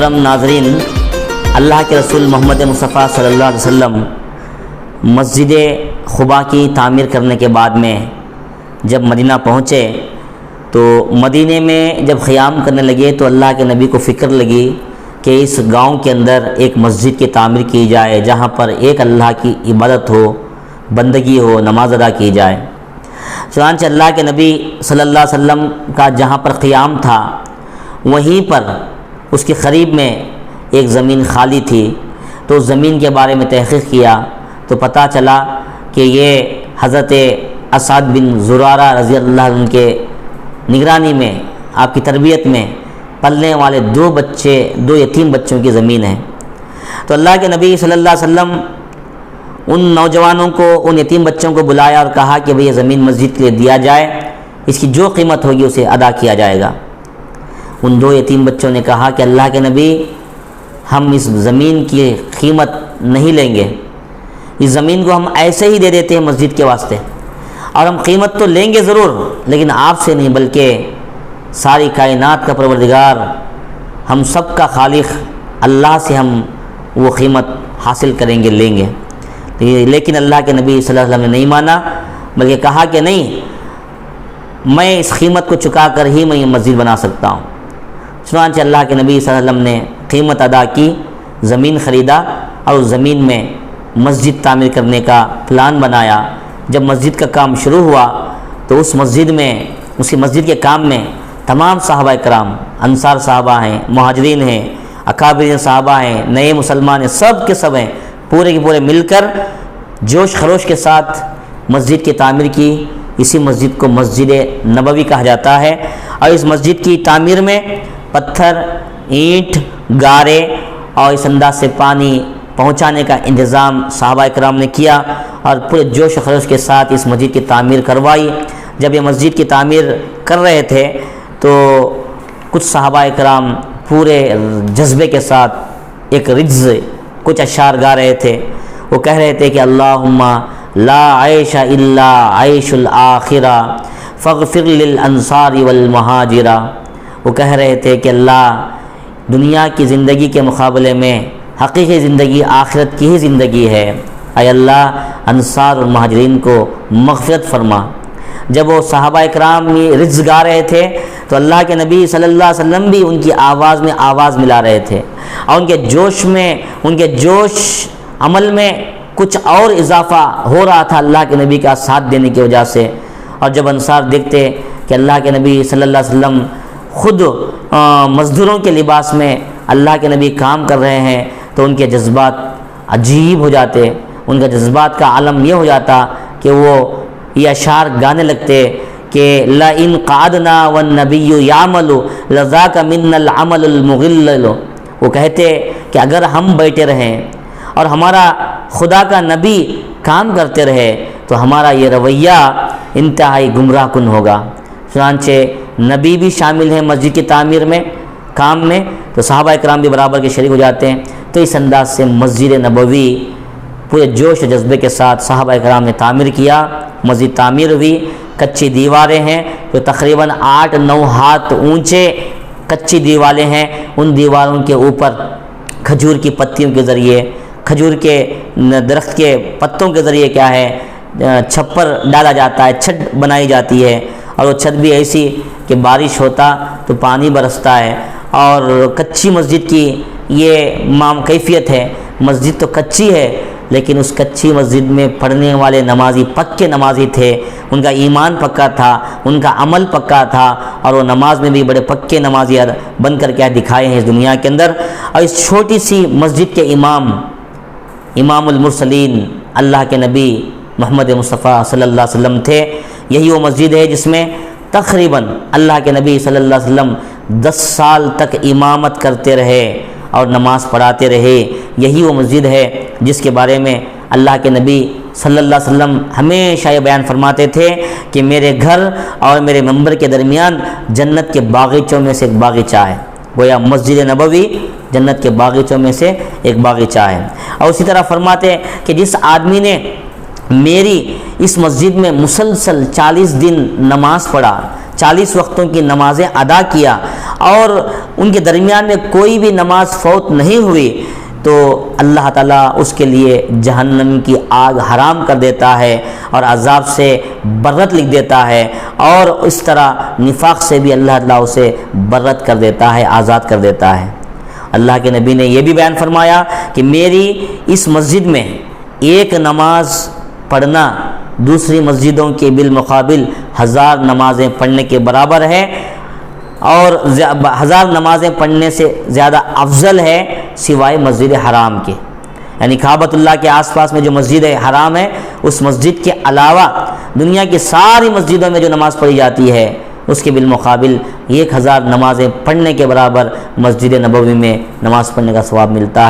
محترم ناظرین، اللہ کے رسول محمد مصطفیٰ صلی اللہ علیہ وسلم مسجد قباء کی تعمیر کرنے کے بعد میں جب مدینہ پہنچے تو مدینے میں جب قیام کرنے لگے تو اللہ کے نبی کو فکر لگی کہ اس گاؤں کے اندر ایک مسجد کی تعمیر کی جائے جہاں پر ایک اللہ کی عبادت ہو، بندگی ہو، نماز ادا کی جائے۔ چنانچہ اللہ کے نبی صلی اللہ علیہ وسلم کا جہاں پر قیام تھا وہیں پر اس کے قریب میں ایک زمین خالی تھی، تو اس زمین کے بارے میں تحقیق کیا تو پتہ چلا کہ یہ حضرت اسعد بن زرارہ رضی اللہ عنہ کے نگرانی میں، آپ کی تربیت میں پلنے والے دو یتیم بچوں کی زمین ہے۔ تو اللہ کے نبی صلی اللہ علیہ وسلم ان نوجوانوں کو، ان یتیم بچوں کو بلایا اور کہا کہ بھئی یہ زمین مسجد کے لیے دیا جائے، اس کی جو قیمت ہوگی اسے ادا کیا جائے گا۔ ان دو یتیم بچوں نے کہا کہ اللہ کے نبی، ہم اس زمین کی قیمت نہیں لیں گے، اس زمین کو ہم ایسے ہی دے دیتے ہیں مسجد کے واسطے، اور ہم قیمت تو لیں گے ضرور لیکن آپ سے نہیں بلکہ ساری کائنات کا پروردگار، ہم سب کا خالق اللہ سے ہم وہ قیمت حاصل کریں گے، لیں گے۔ لیکن اللہ کے نبی صلی اللہ علیہ وسلم نے نہیں مانا، بلکہ کہا کہ نہیں، میں اس قیمت کو چکا کر ہی میں یہ مسجد بنا سکتا ہوں۔ چنانچہ اللہ کے نبی صلی اللہ علیہ وسلم نے قیمت ادا کی، زمین خریدا اور اس زمین میں مسجد تعمیر کرنے کا پلان بنایا۔ جب مسجد کا کام شروع ہوا تو اس مسجد کے کام میں تمام صحابہ کرام، انصار صحابہ ہیں، مہاجرین ہیں، اکابرین صحابہ ہیں، نئے مسلمان ہیں، سب کے سب ہیں، پورے کے پورے مل کر جوش خروش کے ساتھ مسجد کی تعمیر کی۔ اسی مسجد کو مسجد نبوی کہا جاتا ہے، اور اس مسجد کی تعمیر میں پتھر، اینٹ، گارے اور اس انداز سے پانی پہنچانے کا انتظام صحابہ کرام نے کیا اور پورے جوش و خروش کے ساتھ اس مسجد کی تعمیر کروائی۔ جب یہ مسجد کی تعمیر کر رہے تھے تو کچھ صحابہ کرام پورے جذبے کے ساتھ ایک رجز، کچھ اشعار گا رہے تھے۔ وہ کہہ رہے تھے کہ اللہم لا عیش الا عیش الآخرہ فاغفر للانصار والمہاجرہ۔ وہ کہہ رہے تھے کہ اللہ، دنیا کی زندگی کے مقابلے میں حقیقی زندگی آخرت کی ہی زندگی ہے، اے اللہ انصار اور مہاجرین کو مغفرت فرما۔ جب وہ صحابہ کرام رجز گا رہے تھے تو اللہ کے نبی صلی اللہ علیہ وسلم بھی ان کی آواز میں آواز ملا رہے تھے، اور ان کے جوش عمل میں کچھ اور اضافہ ہو رہا تھا اللہ کے نبی کا ساتھ دینے کی وجہ سے۔ اور جب انصار دیکھتے کہ اللہ کے نبی صلی اللہ علیہ وسلم خود مزدوروں کے لباس میں اللہ کے نبی کام کر رہے ہیں تو ان کے جذبات عجیب ہو جاتے، ان کا جذبات کا عالم یہ ہو جاتا کہ وہ یہ اشعار گانے لگتے کہ لَإِنْ قَعَدْنَا وَالنَّبِيُّ يَعْمَلُ لَذَاكَ مِنَّ الْعَمَلُ الْمُغِلَّلُ۔ وہ کہتے کہ اگر ہم بیٹھے رہیں اور ہمارا خدا کا نبی کام کرتے رہے تو ہمارا یہ رویہ انتہائی گمراہ کن ہوگا۔ چنانچہ نبی بھی شامل ہیں مسجد کی تعمیر میں، کام میں، تو صحابہ کرام بھی برابر کے شریک ہو جاتے ہیں۔ تو اس انداز سے مسجد نبوی پورے جوش و جذبے کے ساتھ صحابہ کرام نے تعمیر کیا۔ مسجد تعمیر ہوئی، کچی دیواریں ہیں جو تقریباً 8-9 ہاتھ اونچے کچی دیواریں ہیں۔ ان دیواروں کے اوپر کھجور کی پتیوں کے ذریعے، کھجور کے درخت کے پتوں کے ذریعے کیا ہے چھپر ڈالا جاتا ہے، چھت بنائی جاتی ہے، اور وہ چھت بھی ایسی کہ بارش ہوتا تو پانی برستا ہے۔ اور کچی مسجد کی یہ کیفیت ہے، مسجد تو کچی ہے لیکن اس کچی مسجد میں پڑھنے والے نمازی پکے نمازی تھے، ان کا ایمان پکا تھا، ان کا عمل پکا تھا، اور وہ نماز میں بھی بڑے پکے نمازی بن کر کے دکھائے ہیں اس دنیا کے اندر۔ اور اس چھوٹی سی مسجد کے امام المرسلین اللہ کے نبی محمد مصطفیٰ صلی اللہ علیہ وسلم تھے۔ یہی وہ مسجد ہے جس میں تقریباً اللہ کے نبی صلی اللہ علیہ وسلم 10 سال تک امامت کرتے رہے اور نماز پڑھاتے رہے۔ یہی وہ مسجد ہے جس کے بارے میں اللہ کے نبی صلی اللہ علیہ وسلم ہمیشہ یہ بیان فرماتے تھے کہ میرے گھر اور میرے منبر کے درمیان جنت کے باغیچوں میں سے ایک باغیچہ ہے۔ گویا مسجد نبوی جنت کے باغیچوں میں سے ایک باغیچہ ہے۔ اور اسی طرح فرماتے کہ جس آدمی نے میری اس مسجد میں مسلسل 40 دن نماز پڑھا، 40 وقتوں کی نمازیں ادا کیا اور ان کے درمیان میں کوئی بھی نماز فوت نہیں ہوئی تو اللہ تعالیٰ اس کے لیے جہنم کی آگ حرام کر دیتا ہے اور عذاب سے برت لکھ دیتا ہے، اور اس طرح نفاق سے بھی اللہ تعالیٰ اسے برت کر دیتا ہے، آزاد کر دیتا ہے۔ اللہ کے نبی نے یہ بھی بیان فرمایا کہ میری اس مسجد میں ایک نماز پڑھنا دوسری مسجدوں کے بالمقابل 1000 نمازیں پڑھنے کے برابر ہے، اور 1000 نمازیں پڑھنے سے زیادہ افضل ہے سوائے مسجد حرام کے، یعنی کعبۃ اللہ کے آس پاس میں جو مسجد حرام ہے اس مسجد کے علاوہ دنیا کی ساری مسجدوں میں جو نماز پڑھی جاتی ہے اس کے بالمقابل 1000 نمازیں پڑھنے کے برابر مسجد نبوی میں نماز پڑھنے کا ثواب ملتا ہے۔